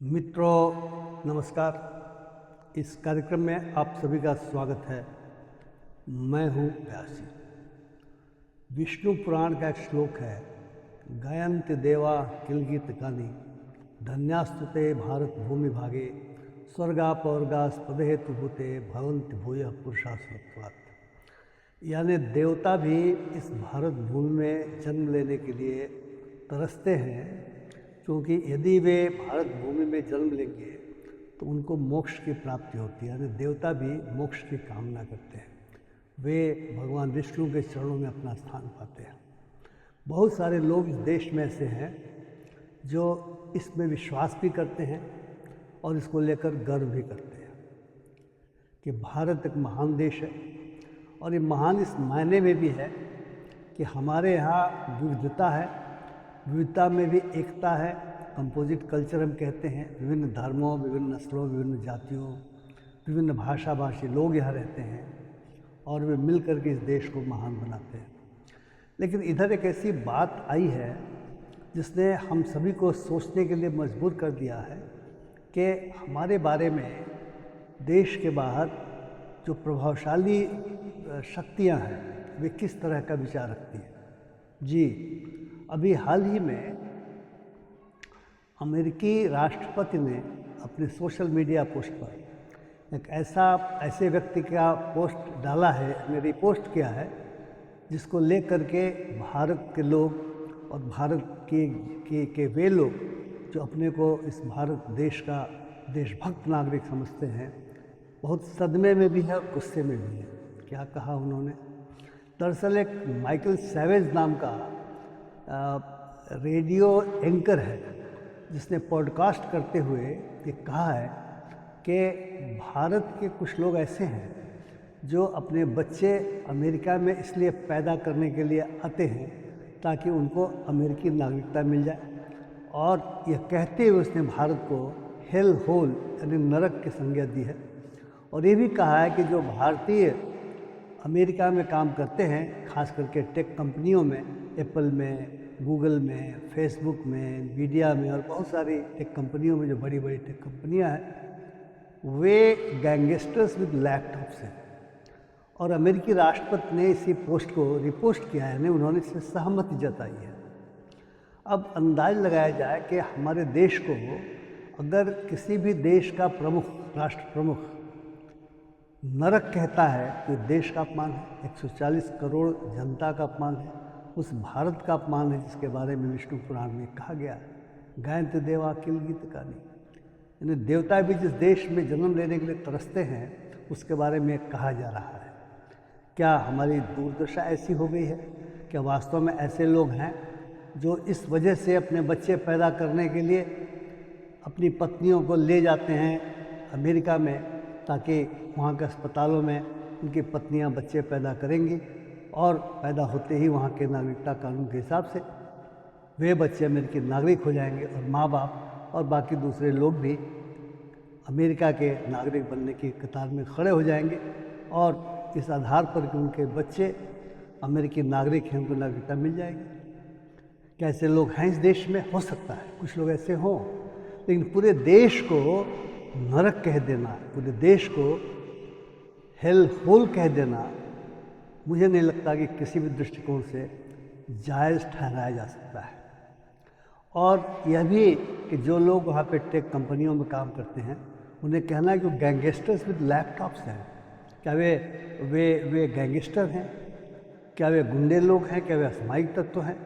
मित्रों नमस्कार। इस कार्यक्रम में आप सभी का स्वागत है। मैं हूँ व्यासी। विष्णु पुराण का एक श्लोक है, गायन्ति देवा किलगीत गानी धन्यास्तुते भारत भूमि भागे स्वर्गापवर्गास्पदे तुभुते भवन्ति भूयः पुरुषासुरत्वात्। यानी देवता भी इस भारत भूमि में जन्म लेने के लिए तरसते हैं, क्योंकि यदि वे भारत भूमि में जन्म लेंगे तो उनको मोक्ष की प्राप्ति होती है। यानी देवता भी मोक्ष की कामना करते हैं, वे भगवान विष्णु के चरणों में अपना स्थान पाते हैं। बहुत सारे लोग इस देश में ऐसे हैं जो इसमें विश्वास भी करते हैं और इसको लेकर गर्व भी करते हैं कि भारत एक महान देश है। और ये महान इस मायने में भी है कि हमारे यहाँ विविधता है, विविधता में भी एकता है। कंपोजिट कल्चर हम कहते हैं। विभिन्न धर्मों, विभिन्न नस्लों, विभिन्न जातियों, विभिन्न भाषा भाषी लोग यहाँ रहते हैं और वे मिल कर के इस देश को महान बनाते हैं। लेकिन इधर एक ऐसी बात आई है जिसने हम सभी को सोचने के लिए मजबूर कर दिया है कि हमारे बारे में देश के बाहर जो प्रभावशाली शक्तियाँ हैं वे किस तरह का विचार रखती हैं। जी, अभी हाल ही में अमेरिकी राष्ट्रपति ने अपने सोशल मीडिया पोस्ट पर एक ऐसे व्यक्ति का पोस्ट डाला है, ने रिपोस्ट किया है, जिसको लेकर के भारत के लोग और भारत के वे लोग जो अपने को इस भारत देश का देशभक्त नागरिक समझते हैं, बहुत सदमे में भी है और गुस्से में भी है। क्या कहा उन्होंने? दरअसल एक माइकल सैवेज नाम का रेडियो एंकर है जिसने पॉडकास्ट करते हुए ये कहा है कि भारत के कुछ लोग ऐसे हैं जो अपने बच्चे अमेरिका में इसलिए पैदा करने के लिए आते हैं ताकि उनको अमेरिकी नागरिकता मिल जाए। और यह कहते हुए उसने भारत को हेल होल यानी नरक की संज्ञा दी है। और ये भी कहा है कि जो भारतीय अमेरिका में काम करते हैं, खास करके टेक कंपनियों में, एप्पल में, गूगल में, फेसबुक में, मीडिया में और बहुत सारी टेक कंपनियों में, जो बड़ी बड़ी टेक कंपनियां हैं, वे गैंगस्टर्स विद लैपटॉप्स हैं। और अमेरिकी राष्ट्रपति ने इसी पोस्ट को रिपोस्ट किया है, उन्होंने इससे सहमति जताई है। अब अंदाज लगाया जाए कि हमारे देश को अगर किसी भी देश का प्रमुख, राष्ट्र प्रमुख नरक कहता है तो देश का अपमान है, 140 करोड़ जनता का अपमान है, उस भारत का अपमान है जिसके बारे में विष्णु पुराण में कहा गया है, गायन्ति देवा किलगीत गानी। यानी देवता भी जिस देश में जन्म लेने के लिए तरसते हैं उसके बारे में कहा जा रहा है। क्या हमारी दुर्दशा ऐसी हो गई है? क्या वास्तव में ऐसे लोग हैं जो इस वजह से अपने बच्चे पैदा करने के लिए अपनी पत्नियों को ले जाते हैं अमेरिका में ताकि वहाँ के अस्पतालों में उनकी पत्नियाँ बच्चे पैदा करेंगी और पैदा होते ही वहाँ के नागरिकता कानून के हिसाब से वे बच्चे अमेरिकी नागरिक हो जाएंगे और माँ बाप और बाकी दूसरे लोग भी अमेरिका के नागरिक बनने की कतार में खड़े हो जाएंगे और इस आधार पर कि उनके बच्चे अमेरिकी नागरिक हैं, उनको नागरिकता मिल जाएगी। क्या ऐसे लोग हैं इस देश में? हो सकता है कुछ लोग ऐसे हों, लेकिन पूरे देश को नरक कह देना, पूरे देश को हेल होल कह देना, मुझे नहीं लगता कि किसी भी दृष्टिकोण से जायज़ ठहराया जा सकता है। और यह भी कि जो लोग वहाँ पे टेक कंपनियों में काम करते हैं उन्हें कहना है कि वो गैंगस्टर्स विद लैपटॉप्स हैं। क्या वे गैंगस्टर हैं? क्या वे गुंडे लोग हैं? क्या वे असामयिक तत्व हैं?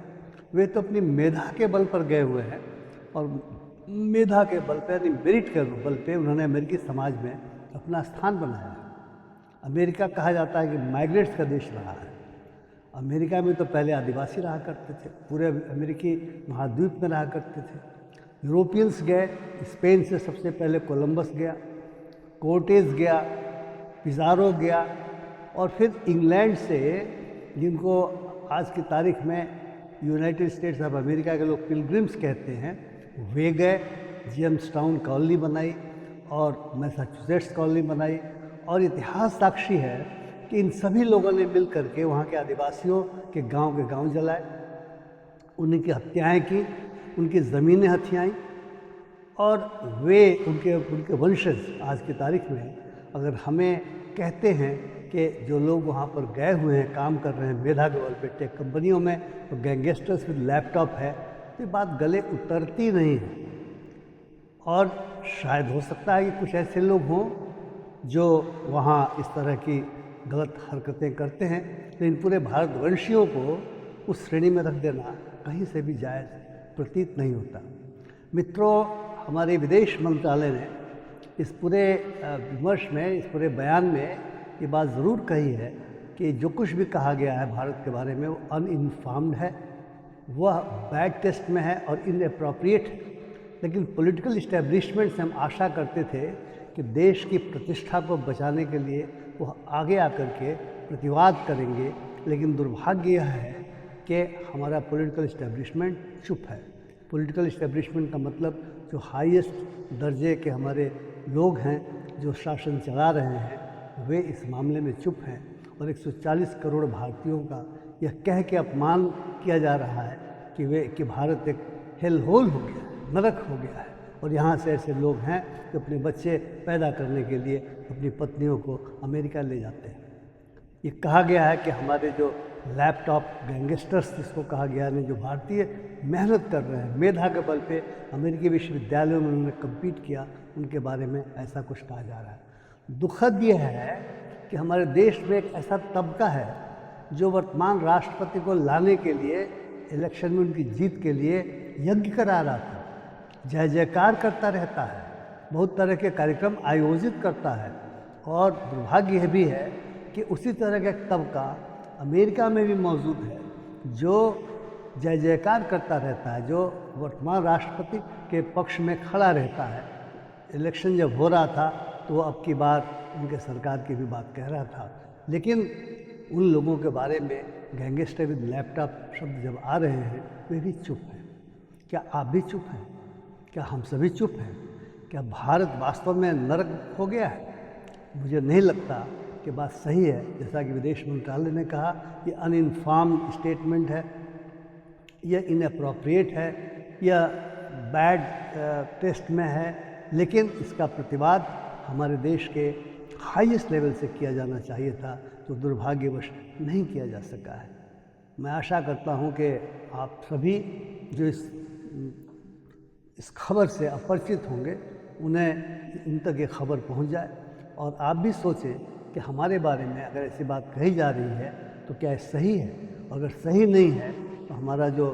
वे तो अपनी मेधा के बल पर गए हुए हैं और मेधा के बल पर, यानी मेरिट के बल पे उन्होंने अमेरिकी समाज में अपना स्थान बनाया है। अमेरिका कहा जाता है कि माइग्रेट्स का देश रहा है। अमेरिका में तो पहले आदिवासी रहा करते थे, पूरे अमेरिकी महाद्वीप में रहा करते थे। यूरोपियंस गए, स्पेन से सबसे पहले कोलंबस गया, कोर्टेज गया, पिज़ारो गया और फिर इंग्लैंड से, जिनको आज की तारीख में यूनाइटेड स्टेट्स ऑफ अमेरिका के लोग पिलग्रिम्स कहते हैं, वे गए। जेम्स टाउन कॉलोनी बनाई और मैसाचुसेट्स कॉलोनी बनाई। और इतिहास साक्षी है कि इन सभी लोगों ने मिल करके वहाँ के आदिवासियों के गांव जलाए, उनकी हत्याएं की, उनकी ज़मीनें हथियाईं और वे उनके उनके वंशज आज की तारीख में अगर हमें कहते हैं कि जो लोग वहाँ पर गए हुए हैं, काम कर रहे हैं मेधा के बल पे टेक कंपनियों में, तो गैंगस्टर्स विद लैपटॉप है, तो ये बात गले उतरती नहीं है। और शायद हो सकता है कि कुछ ऐसे लोग हों जो वहाँ इस तरह की गलत हरकतें करते हैं, लेकिन पूरे भारतवंशियों को उस श्रेणी में रख देना कहीं से भी जायज़ प्रतीत नहीं होता। मित्रों, हमारे विदेश मंत्रालय ने इस पूरे विमर्श में, इस पूरे बयान में ये बात ज़रूर कही है कि जो कुछ भी कहा गया है भारत के बारे में वो अनइन्फॉर्म्ड है, वह बैड टेस्ट में है और इनएप्रोप्रिएट है। लेकिन पॉलिटिकल इस्टेब्लिशमेंट से हम आशा करते थे कि देश की प्रतिष्ठा को बचाने के लिए वह आगे आकर के प्रतिवाद करेंगे, लेकिन दुर्भाग्य यह है कि हमारा पॉलिटिकल इस्टेब्लिशमेंट चुप है। पॉलिटिकल इस्टेब्लिशमेंट का मतलब जो हाईएस्ट दर्जे के हमारे लोग हैं जो शासन चला रहे हैं, वे इस मामले में चुप हैं और 140 करोड़ भारतीयों का यह कह के अपमान किया जा रहा है कि भारत एक हेल होल हो गया है, नरक हो गया है, और यहाँ से ऐसे लोग हैं जो अपने बच्चे पैदा करने के लिए अपनी पत्नियों को अमेरिका ले जाते हैं। ये कहा गया है कि हमारे जो लैपटॉप गैंगस्टर्स जिसको कहा गया है, जो भारतीय मेहनत कर रहे हैं, मेधा के बल पे अमेरिकी विश्वविद्यालयों में उन्होंने कम्पीट किया, उनके बारे में ऐसा कुछ कहा जा रहा है। दुखद ये है कि हमारे देश में एक ऐसा तबका है जो वर्तमान राष्ट्रपति को लाने के लिए, इलेक्शन में उनकी जीत के लिए यज्ञ करा रहा था, जय जयकार करता रहता है, बहुत तरह के कार्यक्रम आयोजित करता है, और दुर्भाग्य यह भी है कि उसी तरह का एक तबका अमेरिका में भी मौजूद है जो जय जयकार करता रहता है, जो वर्तमान राष्ट्रपति के पक्ष में खड़ा रहता है। इलेक्शन जब हो रहा था तो वो अब की बार उनके सरकार की भी बात कह रहा था, लेकिन उन लोगों के बारे में गैंगस्टर विद लैपटॉप शब्द जब आ रहे हैं वे भी चुप हैं। क्या आप भी चुप हैं? क्या हम सभी चुप हैं? क्या भारत वास्तव में नरक हो गया है? मुझे नहीं लगता कि बात सही है। जैसा कि विदेश मंत्रालय ने कहा, ये अनइन्फॉर्म्ड स्टेटमेंट है, यह इनअप्रोप्रिएट है, यह बैड टेस्ट में है, लेकिन इसका प्रतिवाद हमारे देश के हाईएस्ट लेवल से किया जाना चाहिए था, जो दुर्भाग्यवश नहीं किया जा सका है। मैं आशा करता हूं कि आप सभी जो इस खबर से अपरिचित होंगे, उन्हें इन तक ये खबर पहुंच जाए, और आप भी सोचें कि हमारे बारे में अगर ऐसी बात कही जा रही है तो क्या सही है, और अगर सही नहीं है तो हमारा जो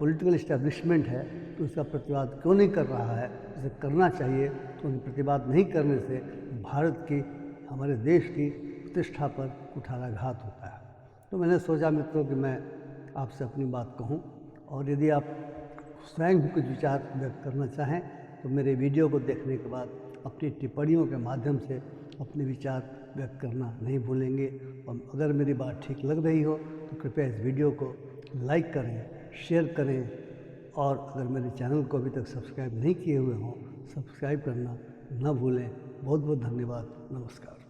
पॉलिटिकल इस्टेब्लिशमेंट है तो उसका प्रतिवाद क्यों नहीं कर रहा है? इसे करना चाहिए। तो उन प्रतिवाद नहीं करने से भारत की, हमारे देश की प्रतिष्ठा पर कुठाराघात होता है। तो मैंने सोचा मित्रों कि मैं आपसे अपनी बात कहूं, और यदि आप स्वयं भी कुछ विचार व्यक्त करना चाहें तो मेरे वीडियो को देखने के बाद अपनी टिप्पणियों के माध्यम से अपने विचार व्यक्त करना नहीं भूलेंगे। और अगर मेरी बात ठीक लग रही हो तो कृपया इस वीडियो को लाइक करें, शेयर करें, और अगर मेरे चैनल को अभी तक सब्सक्राइब नहीं किए हुए हों, सब्सक्राइब करना न भूलें। बहुत बहुत धन्यवाद। नमस्कार।